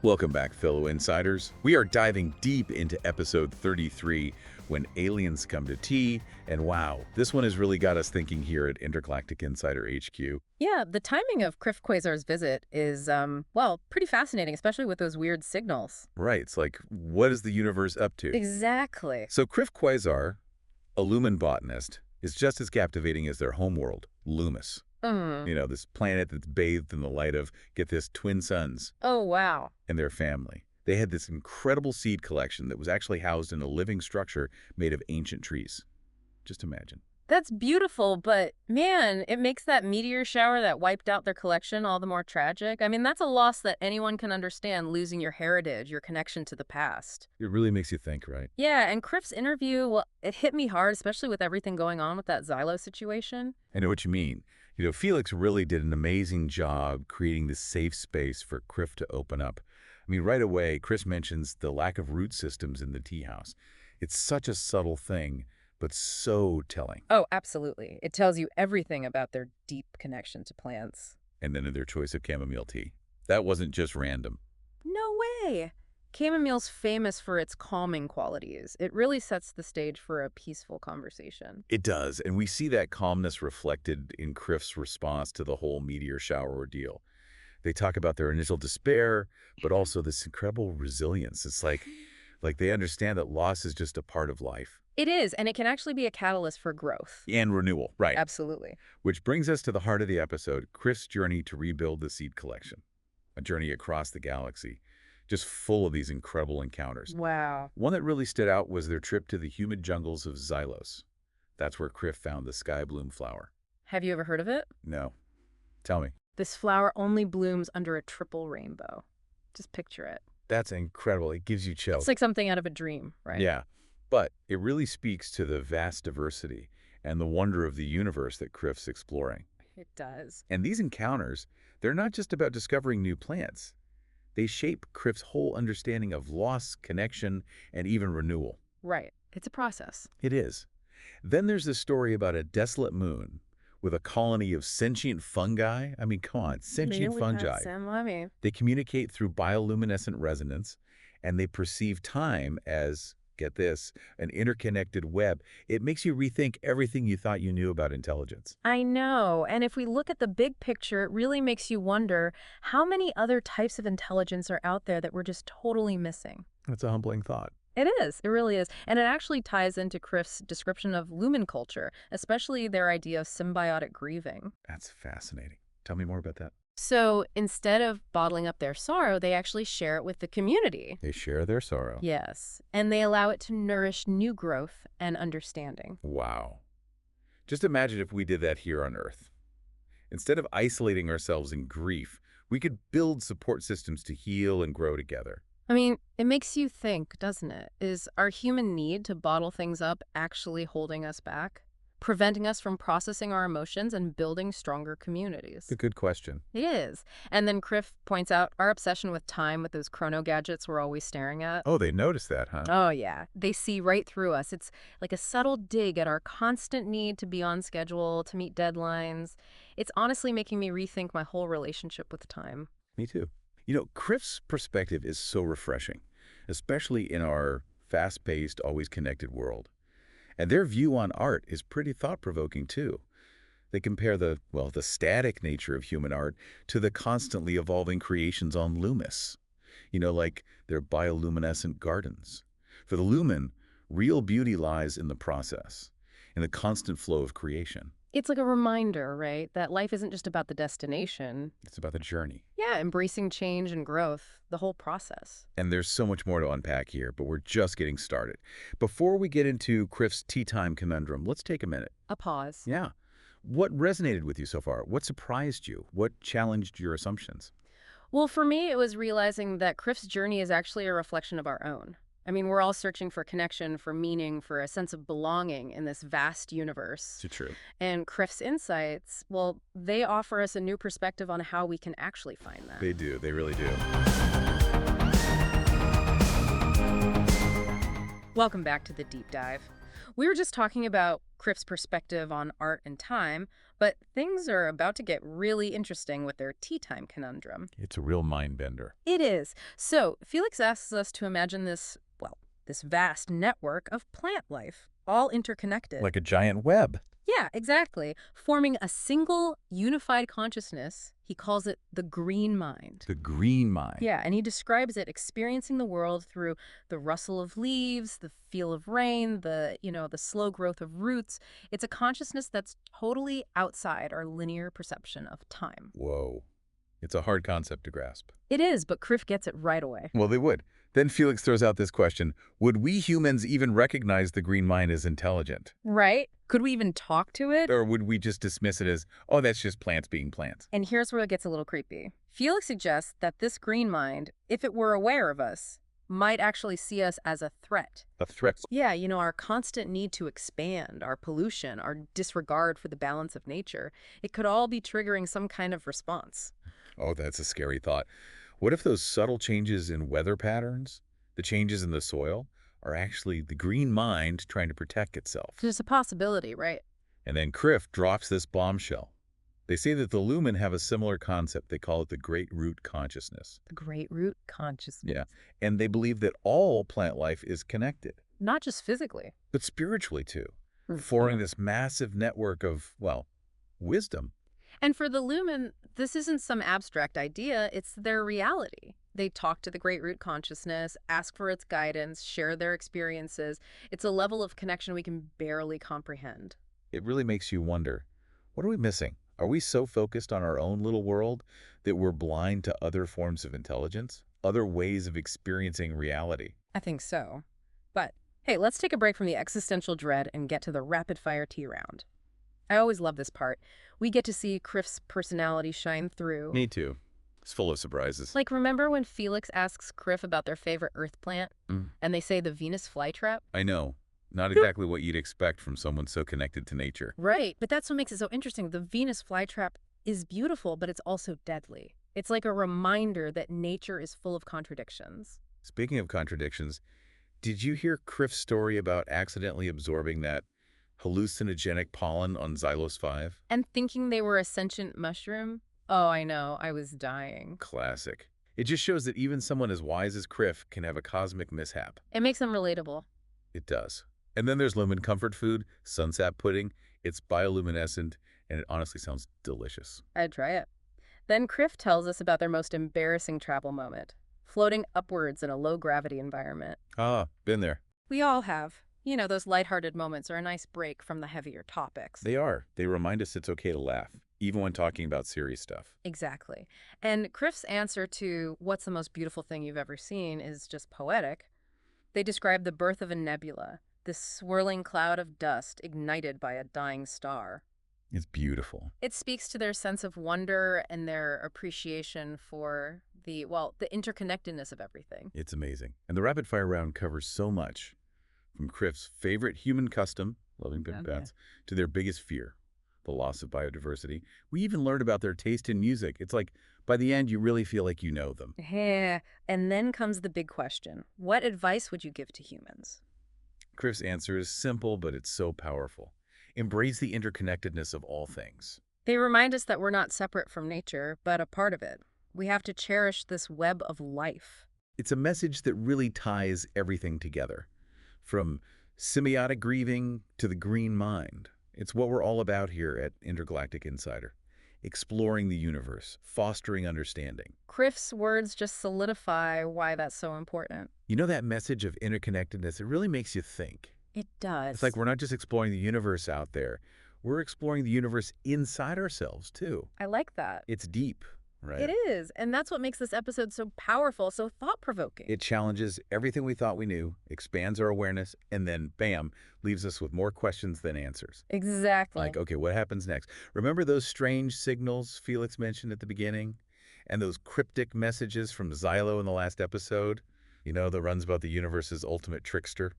Welcome back, fellow insiders. We are diving deep into episode 33, When Aliens Come to Tea, and wow, this one has really got us thinking here at Intergalactic Insider HQ. Yeah, the timing of Kriff Quasar's visit is, well, pretty fascinating, especially with those weird signals. Right, it's like, what is the universe up to? Exactly. So Kriff Quasar, a Lumen botanist, is just as captivating as their homeworld, Loomis. This planet that's bathed in the light of, get this, twin suns Oh, wow. and their family. They had this incredible seed collection that was actually housed in a living structure made of ancient trees. Just imagine. That's beautiful, but man, it makes that meteor shower that wiped out their collection all the more tragic. I mean, that's a loss that anyone can understand, losing your heritage, your connection to the past. It really makes you think, right? Yeah, and Kriff's interview, well, it hit me hard, especially with everything going on with that Xylo situation. I know what you mean. Felix really did an amazing job creating this safe space for Kriff to open up. I mean, right away, Chris mentions the lack of root systems in the tea house. It's such a subtle thing, but so telling. Oh, absolutely. It tells you everything about their deep connection to plants. And then their choice of chamomile tea. That wasn't just random. No way! Chamomile's famous for its calming qualities. It really sets the stage for a peaceful conversation. It does, and we see that calmness reflected in Kriff's response to the whole meteor shower ordeal. They talk about their initial despair, but also this incredible resilience. It's like they understand that loss is just a part of life. It is, and it can actually be a catalyst for growth. And renewal, right. Absolutely. Which brings us to the heart of the episode, Kriff's journey to rebuild the seed collection. A journey across the galaxy, just full of these incredible encounters. Wow. One that really stood out was their trip to the humid jungles of Xylos. That's where Kriff found the sky bloom flower. Have you ever heard of it? No. Tell me. This flower only blooms under a triple rainbow. Just picture it. That's incredible. It gives you chills. It's like something out of a dream, right? Yeah. But it really speaks to the vast diversity and the wonder of the universe that Kriff's exploring. It does. And these encounters, they're not just about discovering new plants. They shape Kriff's whole understanding of loss, connection, and even renewal. Right. It's a process. It is. Then there's this story about a desolate moon with a colony of sentient fungi. I mean, come on, sentient fungi. They communicate through bioluminescent resonance, and they perceive time as, get this, an interconnected web. It makes you rethink everything you thought you knew about intelligence. I know. And if we look at the big picture, it really makes you wonder how many other types of intelligence are out there that we're just totally missing. That's a humbling thought. It is. It really is. And it actually ties into Kriff's description of Lumen culture, especially their idea of symbiotic grieving. That's fascinating. Tell me more about that. So instead of bottling up their sorrow, they actually share it with the community. They share their sorrow. Yes. And they allow it to nourish new growth and understanding. Wow. Just imagine if we did that here on Earth. Instead of isolating ourselves in grief, we could build support systems to heal and grow together. I mean, it makes you think, doesn't it? Is our human need to bottle things up actually holding us back? Preventing us from processing our emotions and building stronger communities? It's a good question. It is. And then Kriff points out our obsession with time with those chrono gadgets we're always staring at. Oh, they noticed that, huh? Oh, yeah. They see right through us. It's like a subtle dig at our constant need to be on schedule, to meet deadlines. It's honestly making me rethink my whole relationship with time. Me too. Kriff's perspective is so refreshing, especially in our fast-paced, always connected world. And their view on art is pretty thought-provoking, too. They compare the static nature of human art to the constantly evolving creations on Loomis. Like their bioluminescent gardens. For the Lumen, real beauty lies in the process, in the constant flow of creation. It's like a reminder, right, that life isn't just about the destination. It's about the journey. Yeah, embracing change and growth, the whole process. And there's so much more to unpack here, but we're just getting started. Before we get into Kriff's tea time conundrum, let's take a minute. A pause. Yeah. What resonated with you so far? What surprised you? What challenged your assumptions? Well, for me, it was realizing that Kriff's journey is actually a reflection of our own. I mean, we're all searching for connection, for meaning, for a sense of belonging in this vast universe. It's true. And Kriff's insights, well, they offer us a new perspective on how we can actually find that. They do. They really do. Welcome back to the deep dive. We were just talking about Kriff's perspective on art and time, but things are about to get really interesting with their tea time conundrum. It's a real mind bender. It is. So, Felix asks us to imagine this, well, this vast network of plant life, all interconnected. Like a giant web. Yeah, exactly. Forming a single, unified consciousness. He calls it the green mind. The green mind. Yeah, and he describes it experiencing the world through the rustle of leaves, the feel of rain, the slow growth of roots. It's a consciousness that's totally outside our linear perception of time. Whoa. It's a hard concept to grasp. It is, but Kriff gets it right away. Well, they would. Then Felix throws out this question. Would we humans even recognize the green mind as intelligent? Right? Could we even talk to it? Or would we just dismiss it as, oh, that's just plants being plants? And here's where it gets a little creepy. Felix suggests that this green mind, if it were aware of us, might actually see us as a threat. A threat? Yeah, our constant need to expand, our pollution, our disregard for the balance of nature, it could all be triggering some kind of response. Oh, that's a scary thought. What if those subtle changes in weather patterns, the changes in the soil, are actually the green mind trying to protect itself? There's a possibility, right? And then Kriff drops this bombshell. They say that the Lumen have a similar concept. They call it the Great Root Consciousness. The Great Root Consciousness. Yeah, and they believe that all plant life is connected, Not just physically. but spiritually too, forming this massive network of, well, wisdom. And for the Lumen, this isn't some abstract idea, it's their reality. They talk to the Great Root Consciousness, ask for its guidance, share their experiences. It's a level of connection we can barely comprehend. It really makes you wonder, what are we missing? Are we so focused on our own little world that we're blind to other forms of intelligence, other ways of experiencing reality? I think so. But, hey, let's take a break from the existential dread and get to the rapid-fire tea round. I always love this part. We get to see Kriff's personality shine through. Me too. It's full of surprises. Like, remember when Felix asks Kriff about their favorite earth plant? And they say the Venus flytrap? I know. Not exactly what you'd expect from someone so connected to nature. Right, but that's what makes it so interesting. The Venus flytrap is beautiful, but it's also deadly. It's like a reminder that nature is full of contradictions. Speaking of contradictions, did you hear Kriff's story about accidentally absorbing that hallucinogenic pollen on Xylos 5? And thinking they were a sentient mushroom? Oh, I know. I was dying. Classic. It just shows that even someone as wise as Kriff can have a cosmic mishap. It makes them relatable. It does. And then there's Lumen comfort food, sunsap pudding. It's bioluminescent, and it honestly sounds delicious. I'd try it. Then Kriff tells us about their most embarrassing travel moment, floating upwards in a low-gravity environment. Ah, been there. We all have. Those lighthearted moments are a nice break from the heavier topics. They are. They remind us it's okay to laugh, even when talking about serious stuff. Exactly. And Kriff's answer to what's the most beautiful thing you've ever seen is just poetic. They describe the birth of a nebula, this swirling cloud of dust ignited by a dying star. It's beautiful. It speaks to their sense of wonder and their appreciation for the interconnectedness of everything. It's amazing. And the rapid fire round covers so much, from Kriff's favorite human custom, loving big bats, to their biggest fear, the loss of biodiversity. We even learned about their taste in music. It's like, by the end, you really feel like you know them. Yeah. And then comes the big question. What advice would you give to humans? Kriff's answer is simple, but it's so powerful. Embrace the interconnectedness of all things. They remind us that we're not separate from nature, but a part of it. We have to cherish this web of life. It's a message that really ties everything together, from symbiotic grieving to the green mind. It's what we're all about here at Intergalactic Insider. Exploring the universe, fostering understanding. Kriff's words just solidify why that's so important. You know, that message of interconnectedness, it really makes you think. It does. It's like we're not just exploring the universe out there. We're exploring the universe inside ourselves, too. I like that. It's deep, right? It is. And that's what makes this episode so powerful, so thought-provoking. It challenges everything we thought we knew, expands our awareness, and then, bam, leaves us with more questions than answers. Exactly. Like, okay, what happens next? Remember those strange signals Felix mentioned at the beginning? And those cryptic messages from Xylo in the last episode? The runs about the universe's ultimate trickster?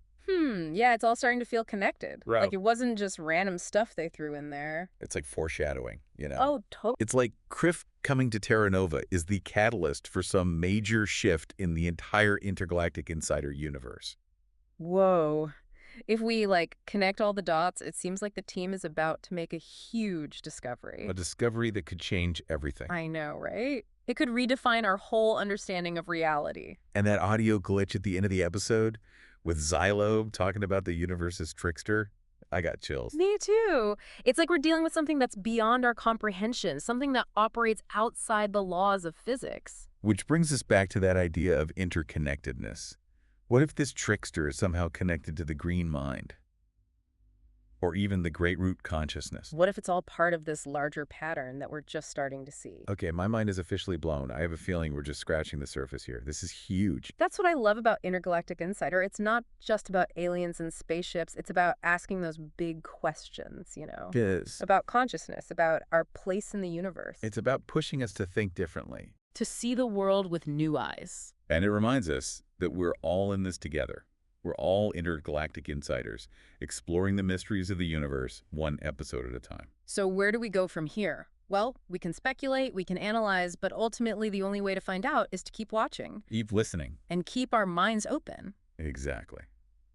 Yeah, it's all starting to feel connected. Right. Like it wasn't just random stuff they threw in there. It's like foreshadowing, Oh, totally. It's like Kriff coming to Terra Nova is the catalyst for some major shift in the entire Intergalactic Insider universe. Whoa. If we, like, connect all the dots, it seems like the team is about to make a huge A discovery. discovery that could change everything. I know, right? It could redefine our whole understanding of reality. And that audio glitch at the end of the episode with Xylobe talking about the universe's trickster, I got chills. Me too. It's like we're dealing with something that's beyond our comprehension, something that operates outside the laws of physics. Which brings us back to that idea of interconnectedness. What if this trickster is somehow connected to the green mind? Or even the great root consciousness? What if it's all part of this larger pattern that we're just starting to see? Okay, my mind is officially blown. I have a feeling we're just scratching the surface here. This is huge. That's what I love about Intergalactic Insider. It's not just about aliens and spaceships. It's about asking those big questions, Yes. about consciousness, about our place in the universe. It's about pushing us to think differently. To see the world with new eyes. And it reminds us that we're all in this together. We're all intergalactic insiders, exploring the mysteries of the universe, one episode at a time. So where do we go from here? Well, we can speculate, we can analyze, but ultimately the only way to find out is to keep watching. Keep listening. And keep our minds open. Exactly.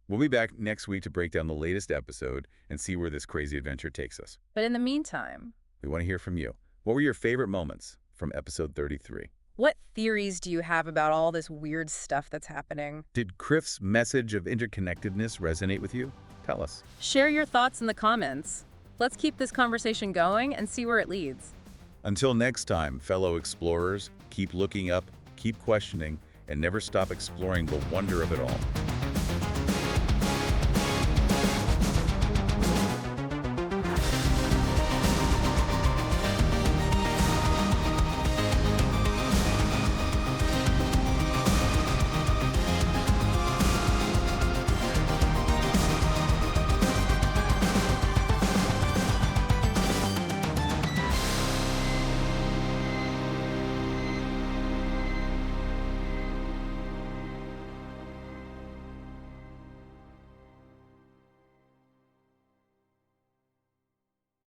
We'll be back next week to break down the latest episode and see where this crazy adventure takes us. But in the meantime, We want to hear from you. What were your favorite moments from episode 33? what theories do you have about all this weird stuff that's happening? Did Kriff's message of interconnectedness resonate with you? Tell us. Share your thoughts in the comments. Let's keep this conversation going and see where it leads. Until next time, fellow explorers, keep looking up, keep questioning, and never stop exploring the wonder of it all.